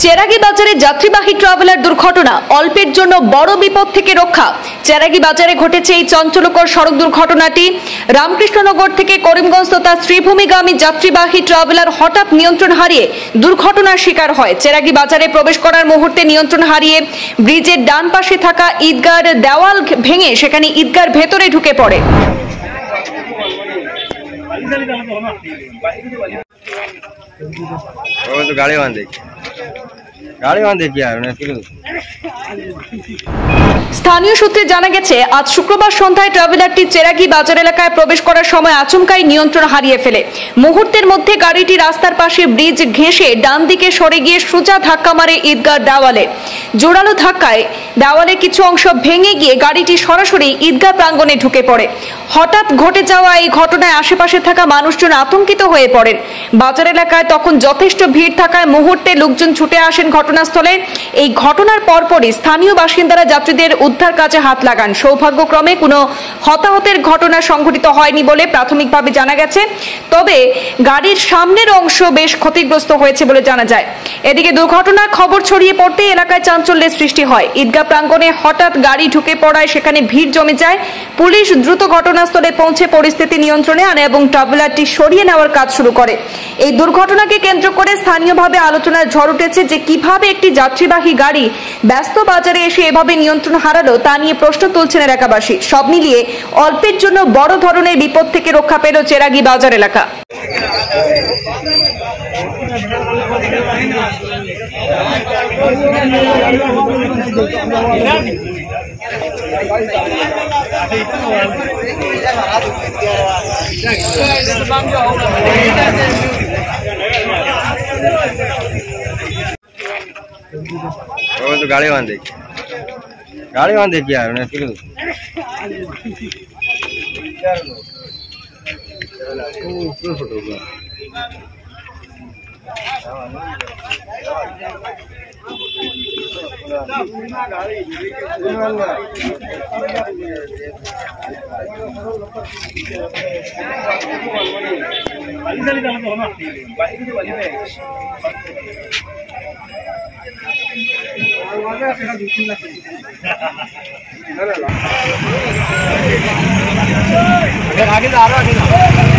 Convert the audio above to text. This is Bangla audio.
চেরাগী বাজারে যাত্রীবাহী ট্রাভেলার দুর্ঘটনা, অল্পের জন্য বড় বিপদ থেকে রক্ষা। চেরাগী বাজারে ঘটেছে এই চঞ্চলকর সড়ক দুর্ঘটনাটি। রামকৃষ্ণনগর থেকে করিমগঞ্জ তথা শ্রীভূমিগামী যাত্রীবাহী ট্রাভেলার হঠাৎ নিয়ন্ত্রণ হারিয়ে দুর্ঘটনার শিকার হয়। চেরাগী বাজারে প্রবেশ করার মুহূর্তে নিয়ন্ত্রণ হারিয়ে ব্রিজের ডান পাশে থাকা ঈদগাহর দেওয়াল ভেঙে সেখানে ঈদগাহর ভেতরে ঢুকে পড়ে। স্থানীয় সূত্রে জানা গেছে, আজ শুক্রবার সন্ধ্যায় ট্রাভেলারটি চেরাগী বাজার এলাকায় প্রবেশ করার সময় আচমকাই নিয়ন্ত্রণ হারিয়ে ফেলে। মুহূর্তের মধ্যে গাড়িটি রাস্তার পাশে ব্রিজ ঘেঁষে ডান দিকে সরে গিয়ে সোজা ধাক্কা মারে ঈদগাহর দেওয়ালে। জোরালো ধাক্কায় দেওয়ালে কিছু অংশ ভেঙে গিয়ে গাড়িটি সরাসরি ঈদগাহ প্রাঙ্গণে ঢুকে পড়ে। হঠাৎ ঘটে যাওয়া এই ঘটনায় আশেপাশে থাকা মানুষজন আতঙ্কিত হয়ে পড়েন। বাজার এলাকায় তখন যথেষ্ট ভিড় থাকায় মুহূর্তে লোকজন ছুটে আসেন ঘটনাস্থলে। এই ঘটনার পরপরই স্থানীয় বাসিন্দারা যাত্রীদের উদ্ধার কাজে হাত লাগান। সৌভাগ্যক্রমে কোনো হতাহতের ঘটনা সংঘটিত হয়নি বলে প্রাথমিকভাবে জানা গেছে, তবে গাড়ির সামনের অংশ বেশ ক্ষতিগ্রস্ত হয়েছে বলে জানা যায়। এদিকে দুর্ঘটনার খবর ছড়িয়ে পড়তেই এলাকায় চাঞ্চল্যের সৃষ্টি হয়। ঈদগাহ প্রাঙ্গণে হঠাৎ গাড়ি ঢুকে পড়ায় সেখানে ভিড় জমে যায়। পুলিশ দ্রুত ঘটনাস্থলে পৌঁছে পরিস্থিতি নিয়ন্ত্রণে আনে এবং ট্রাভেলারটি সরিয়ে নেওয়ার কাজ শুরু করে। এই দুর্ঘটনাকে কেন্দ্র করে স্থানীয়ভাবে আলোচনার ঝড় উঠেছে যে কিভাবে একটি যাত্রীবাহী গাড়ি ব্যস্ত বাজারে এসে এভাবে নিয়ন্ত্রণ হারালো তা নিয়ে প্রশ্ন তুলছেন এলাকাবাসী। সব মিলিয়ে অল্পের জন্য বড় ধরনের বিপদ থেকে রক্ষা পেল চেরাগী বাজার এলাকা। तो गाड़ी बांधे क्या आगे